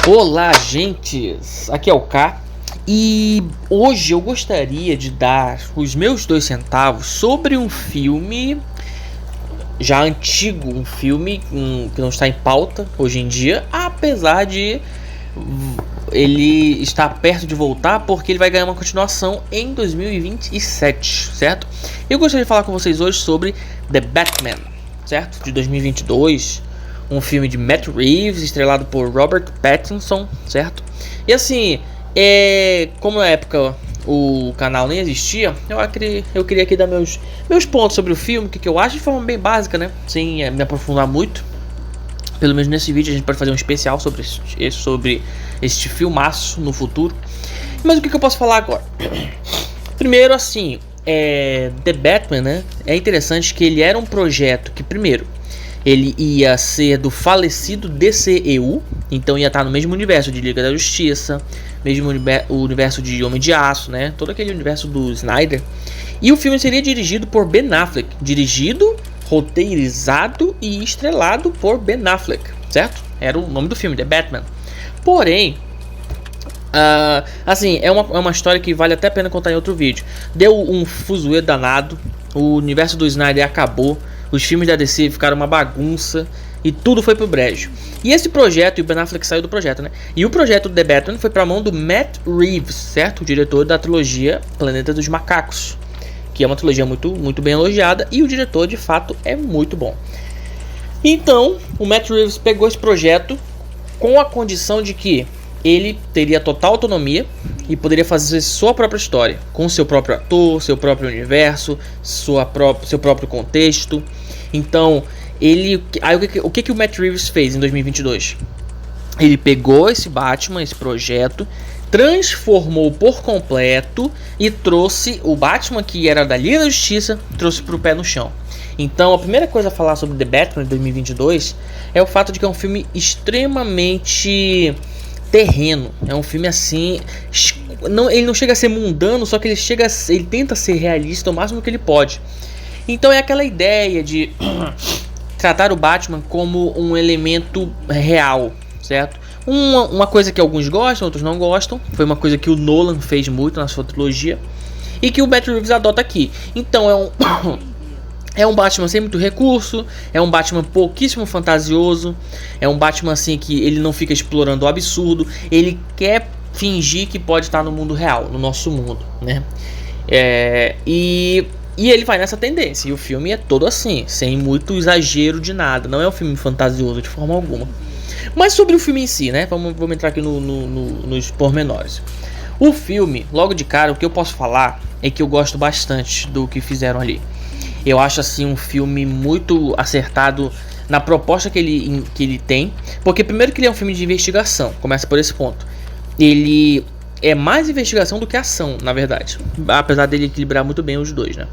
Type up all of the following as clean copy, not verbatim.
Olá, gentes! Aqui é o K e hoje eu gostaria de dar os meus 2 centavos sobre um filme já antigo, um filme que não está em pauta hoje em dia, apesar de ele estar perto de voltar, porque ele vai ganhar uma continuação em 2027, certo? Eu gostaria de falar com vocês hoje sobre The Batman, certo? De 2022. Um filme de Matt Reeves, estrelado por Robert Pattinson, certo? E assim, como na época o canal nem existia, eu queria aqui dar meus pontos sobre o filme, o que eu acho, de forma bem básica, né? Sem me aprofundar muito. Pelo menos nesse vídeo a gente pode fazer um especial sobre este filmaço no futuro. Mas o que eu posso falar agora? Primeiro, assim, The Batman, né? É interessante que ele era um projeto que, primeiro, ele ia ser do falecido DCEU, então ia estar no mesmo universo de Liga da Justiça, mesmo universo de Homem de Aço, né? Todo aquele universo do Snyder. E o filme seria dirigido por Ben Affleck, dirigido, roteirizado e estrelado por Ben Affleck, certo? Era o nome do filme, The Batman. Porém, assim, é uma história que vale até a pena contar em outro vídeo. Deu um fuzuê danado, o universo do Snyder acabou, os filmes da DC ficaram uma bagunça e tudo foi pro brejo. E esse projeto, e o Ben Affleck saiu do projeto, né? E o projeto The Batman foi pra mão do Matt Reeves, certo? O diretor da trilogia Planeta dos Macacos, que é uma trilogia muito bem elogiada, e o diretor de fato é muito bom. Então, o Matt Reeves pegou esse projeto com a condição de que ele teria total autonomia e poderia fazer sua própria história, com seu próprio ator, seu próprio universo, seu próprio contexto. Então, o que o Matt Reeves fez em 2022? Ele pegou esse Batman, esse projeto, transformou por completo e trouxe o Batman que era da Liga da Justiça, trouxe para o pé no chão. Então, a primeira coisa a falar sobre The Batman de 2022 é o fato de que é um filme extremamente terreno. É um filme assim, ele não chega a ser mundano, só que ele tenta ser realista o máximo que ele pode. Então é aquela ideia de tratar o Batman como um elemento real, certo? Uma coisa que alguns gostam, outros não gostam. Foi uma coisa que o Nolan fez muito na sua trilogia e que o Matt Reeves adota aqui. Então é um Batman sem muito recurso, é um Batman pouquíssimo fantasioso, é um Batman assim que ele não fica explorando o absurdo, ele quer fingir que pode estar no mundo real, no nosso mundo, né? E ele vai nessa tendência, e o filme é todo assim, sem muito exagero de nada, não é um filme fantasioso de forma alguma. Mas sobre o filme em si, né? Vamos entrar aqui nos pormenores. O filme, logo de cara, o que eu posso falar é que eu gosto bastante do que fizeram ali. Eu acho assim um filme muito acertado na proposta que ele tem. Porque primeiro que ele é um filme de investigação. Começa por esse ponto. Ele é mais investigação do que ação, na verdade. Apesar dele equilibrar muito bem os dois, né?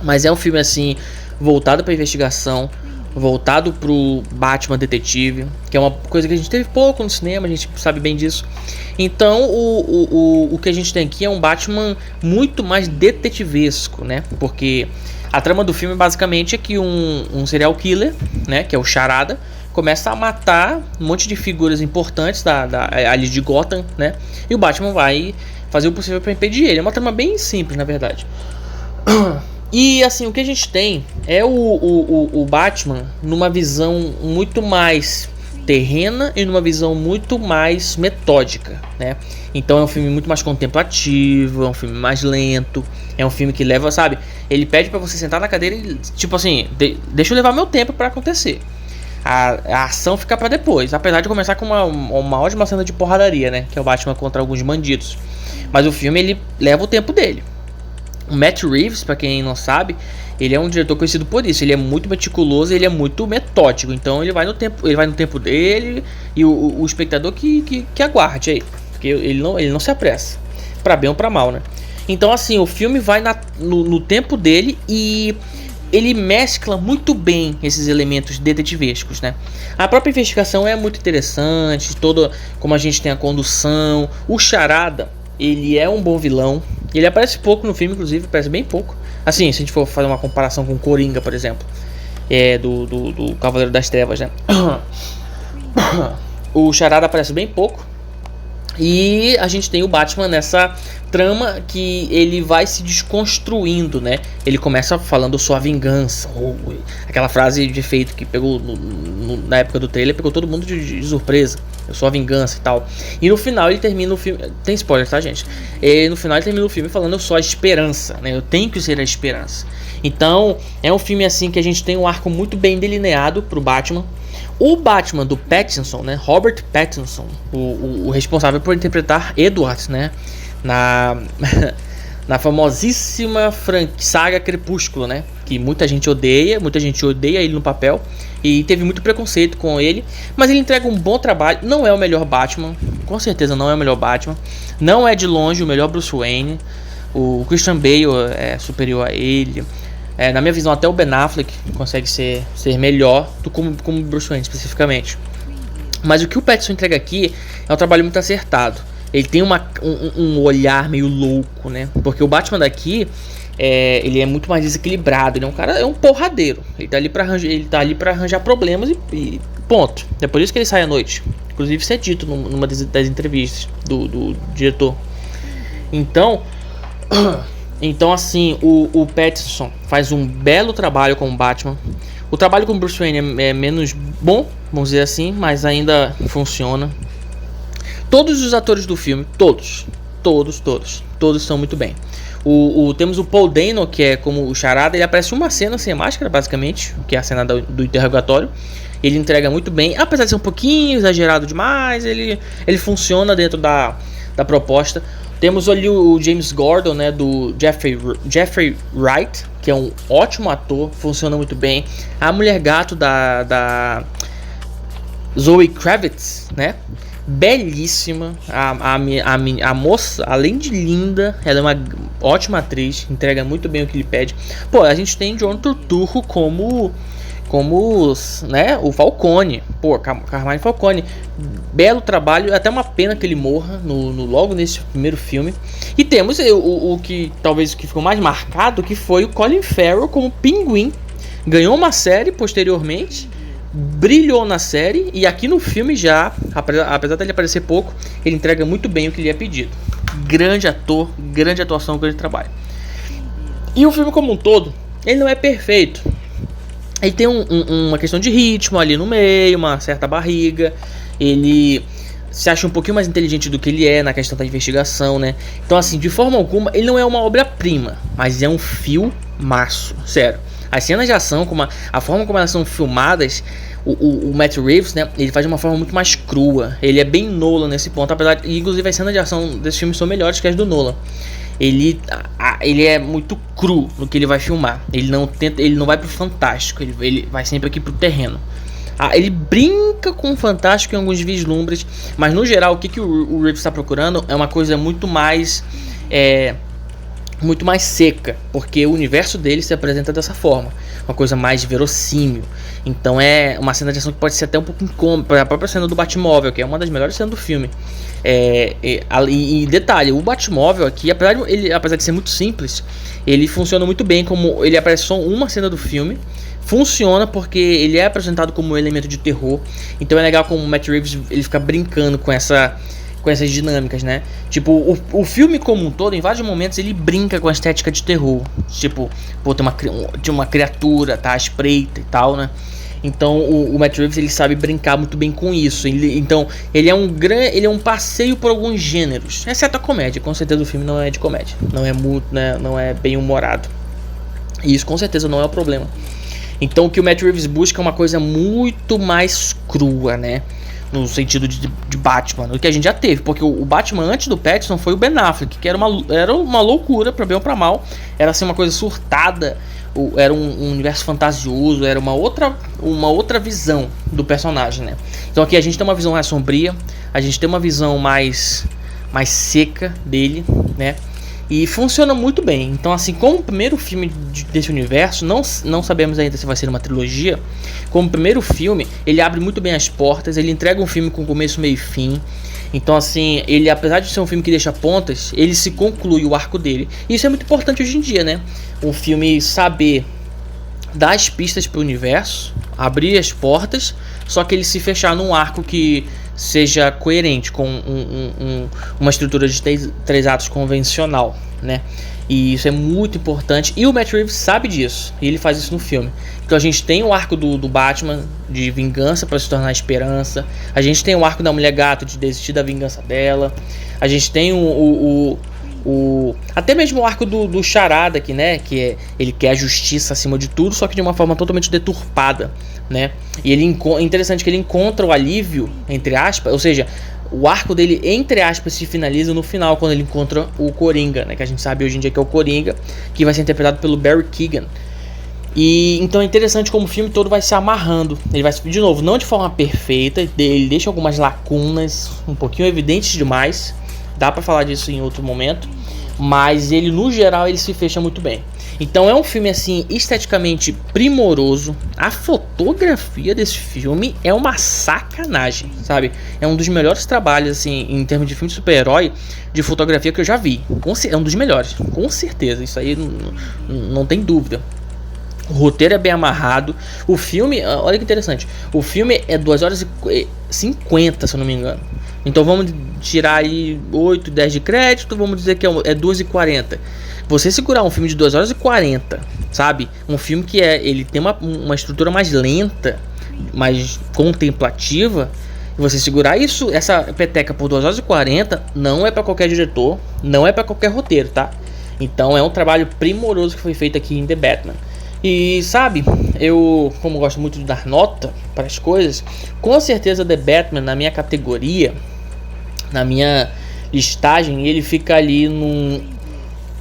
Mas é um filme assim voltado para investigação, voltado pro Batman detetive, que é uma coisa que a gente teve pouco no cinema, a gente sabe bem disso. Então o que a gente tem aqui é um Batman muito mais detetivesco, né? Porque a trama do filme basicamente é que um serial killer, né, que é o Charada, começa a matar um monte de figuras importantes ali de Gotham, né? E o Batman vai fazer o possível para impedir ele. É uma trama bem simples, na verdade. E assim, o que a gente tem é o Batman numa visão muito mais terrena e numa visão muito mais metódica, né? Então é um filme muito mais contemplativo, é um filme mais lento, é um filme que leva, sabe? Ele pede pra você sentar na cadeira e, tipo assim, deixa eu levar meu tempo pra acontecer. A ação fica pra depois, apesar de começar com uma ótima cena de porradaria, né? Que é o Batman contra alguns bandidos. Mas o filme, ele leva o tempo dele. O Matt Reeves, pra quem não sabe, ele é um diretor conhecido por isso. Ele é muito meticuloso, ele é muito metódico. Então ele vai no tempo dele e o espectador que aguarde aí, porque ele não se apressa, pra bem ou pra mal, né? Então assim, o filme vai no tempo dele e ele mescla muito bem esses elementos detetivescos, né? A própria investigação é muito interessante, toda como a gente tem a condução, o Charada, ele é um bom vilão. Ele aparece pouco no filme, inclusive, aparece bem pouco. Assim, se a gente for fazer uma comparação com o Coringa, por exemplo, do Cavaleiro das Trevas, né? O Charada aparece bem pouco. E a gente tem o Batman nessa trama que ele vai se desconstruindo, né? Ele começa falando sua vingança, ou aquela frase de efeito que pegou na época do trailer, pegou todo mundo de surpresa. Eu sou a vingança e tal. E no final ele termina o filme. Tem spoiler, tá, gente? E no final ele termina o filme falando: eu sou a esperança, né? Eu tenho que ser a esperança. Então é um filme assim que a gente tem um arco muito bem delineado pro Batman. O Batman do Pattinson, né? Robert Pattinson, o responsável por interpretar Edward, né? Na famosíssima saga Crepúsculo, né? Que muita gente odeia ele no papel e teve muito preconceito com ele, mas ele entrega um bom trabalho. Não é o melhor Batman, com certeza não é o melhor Batman, não é de longe o melhor Bruce Wayne. O Christian Bale é superior a ele. Na minha visão, até o Ben Affleck consegue ser melhor do como Bruce Wayne especificamente. Mas o que o Pattinson entrega aqui é um trabalho muito acertado. Ele tem um olhar meio louco, né? Porque o Batman daqui, ele é muito mais desequilibrado. Ele é um porradeiro. Ele tá ali pra arranjar problemas e ponto. É por isso que ele sai à noite. Inclusive isso é dito numa das entrevistas do diretor. Então assim, o Pattinson faz um belo trabalho como Batman. O trabalho com Bruce Wayne é menos bom, vamos dizer assim, mas ainda funciona. Todos os atores do filme, todos estão muito bem. Temos o Paul Dano, que é como o Charada. Ele aparece uma cena sem máscara, basicamente, que é a cena do interrogatório. Ele entrega muito bem, apesar de ser um pouquinho exagerado demais. Ele funciona dentro da proposta. Temos ali o James Gordon, né, do Jeffrey Wright, que é um ótimo ator, funciona muito bem. A mulher gato da Zoe Kravitz, né, belíssima. A moça, além de linda, ela é uma ótima atriz, entrega muito bem o que ele pede. Pô, a gente tem John Turturro como né, o Falcone. Pô, Carmine Falcone, belo trabalho. Até uma pena que ele morra logo nesse primeiro filme. E temos o que talvez o que ficou mais marcado, que foi o Colin Farrell como Pinguim. Ganhou uma série posteriormente, brilhou na série, e aqui no filme já, apesar dele aparecer pouco, ele entrega muito bem o que lhe é pedido. Grande ator, grande atuação, grande trabalho. E o filme como um todo, ele não é perfeito. Ele tem uma questão de ritmo ali no meio, uma certa barriga. Ele se acha um pouquinho mais inteligente do que ele é na questão da investigação, né? Então assim, de forma alguma, ele não é uma obra-prima, mas é um filmaço, sério. As cenas de ação, a forma como elas são filmadas, o Matt Reeves, né, ele faz de uma forma muito mais crua. Ele é bem Nolan nesse ponto, apesar de, inclusive, as cenas de ação desse filme são melhores que as do Nolan. Ele é muito cru no que ele vai filmar. Ele não vai pro fantástico, ele vai sempre aqui pro terreno. Ele brinca com o fantástico em alguns vislumbres, mas no geral o que o Reeves está procurando é uma coisa muito mais seca, porque o universo dele se apresenta dessa forma, uma coisa mais verossímil. Então é uma cena de ação que pode ser até um pouco incômoda. A própria cena do Batmóvel, que é uma das melhores cenas do filme. E detalhe, o Batmóvel aqui, apesar de ser muito simples, ele funciona muito bem. Como ele aparece só uma cena do filme, funciona porque ele é apresentado como um elemento de terror. Então é legal como o Matt Reeves ele fica brincando com essas dinâmicas, né? Tipo, o filme como um todo, em vários momentos, ele brinca com a estética de terror. Tipo, pô, tem uma criatura, tá, espreita e tal, né? Então o Matt Reeves ele sabe brincar muito bem com isso. Então ele é um passeio por alguns gêneros, exceto a comédia. Com certeza o filme não é de comédia, não é bem humorado. E isso com certeza não é o problema. Então o que o Matt Reeves busca é uma coisa muito mais crua, né? No sentido de Batman, o que a gente já teve. Porque o Batman antes do Pattinson foi o Ben Affleck, que era uma loucura, pra bem ou pra mal. Era assim uma coisa surtada. Era um universo fantasioso. Era uma outra visão do personagem, né? Então aqui a gente tem uma visão mais sombria. A gente tem uma visão mais seca dele, né? E funciona muito bem. Então assim, como o primeiro filme desse universo, não sabemos ainda se vai ser uma trilogia. Como primeiro filme, ele abre muito bem as portas. Ele entrega um filme com começo, meio e fim. Então assim, ele, apesar de ser um filme que deixa pontas, ele se conclui o arco dele. E isso é muito importante hoje em dia, né? Um filme saber dar as pistas para o universo, abrir as portas, só que ele se fechar num arco que seja coerente com uma estrutura de três atos convencional, né? E isso é muito importante, e o Matt Reeves sabe disso, e ele faz isso no filme. Então a gente tem o arco do Batman de vingança para se tornar esperança, a gente tem o arco da Mulher Gato de desistir da vingança dela, a gente tem até mesmo o arco do Charada aqui, né? Que ele quer a justiça acima de tudo, só que de uma forma totalmente deturpada, né? E é interessante que ele encontra o alívio, entre aspas, ou seja, o arco dele, entre aspas, se finaliza no final, quando ele encontra o Coringa, né? Que a gente sabe hoje em dia que é o Coringa, que vai ser interpretado pelo Barry Keoghan. E então é interessante como o filme todo vai se amarrando. Ele vai, de novo, não de forma perfeita, ele deixa algumas lacunas um pouquinho evidentes demais. Dá pra falar disso em outro momento, mas ele, no geral, ele se fecha muito bem. Então é um filme, assim, esteticamente primoroso. A fotografia desse filme é uma sacanagem, sabe? É um dos melhores trabalhos, assim, em termos de filme de super-herói, de fotografia que eu já vi. É um dos melhores, com certeza. Isso aí não tem dúvida. O roteiro é bem amarrado. O filme, olha que interessante, o filme é 2 horas e 50, se eu não me engano. Então vamos tirar aí 8, 10 de crédito, vamos dizer que é 2 e 40. Você segurar um filme de 2 horas e 40, sabe? Um filme que ele tem uma estrutura mais lenta, mais contemplativa. E você segurar isso, essa peteca por 2 horas e 40, não é para qualquer diretor, não é para qualquer roteiro, tá? Então é um trabalho primoroso que foi feito aqui em The Batman. E sabe, eu, como gosto muito de dar nota para as coisas, com certeza The Batman, na minha categoria, na minha listagem, ele fica ali num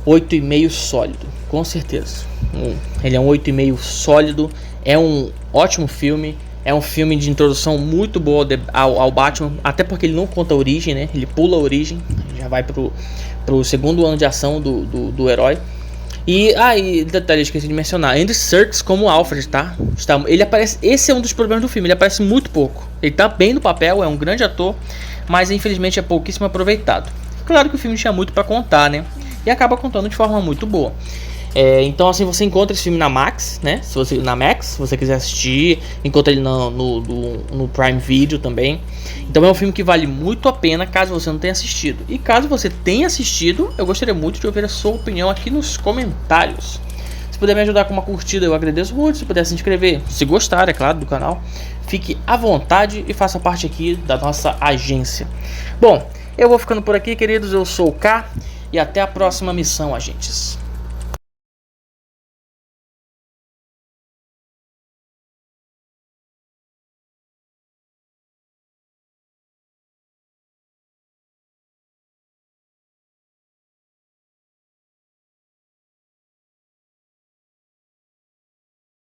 8,5 sólido, com certeza. Ele é um 8,5 sólido, é um ótimo filme, é um filme de introdução muito boa ao Batman, até porque ele não conta a origem, né? Ele pula a origem, já vai pro segundo ano de ação do herói. E detalhe, esqueci de mencionar, Andy Serkis como Alfred, tá? Ele aparece, esse é um dos problemas do filme, ele aparece muito pouco. Ele tá bem no papel, é um grande ator, mas infelizmente é pouquíssimo aproveitado. Claro que o filme tinha muito pra contar, né? E acaba contando de forma muito boa. Então assim, você encontra esse filme na Max, né? Se você quiser assistir, encontra ele no Prime Video também. Então é um filme que vale muito a pena caso você não tenha assistido. E caso você tenha assistido, eu gostaria muito de ouvir a sua opinião aqui nos comentários. Se puder me ajudar com uma curtida, eu agradeço muito. Se puder se inscrever, se gostar, é claro, do canal, fique à vontade e faça parte aqui da nossa agência. Bom, eu vou ficando por aqui, queridos. Eu sou o K e até a próxima missão, agentes.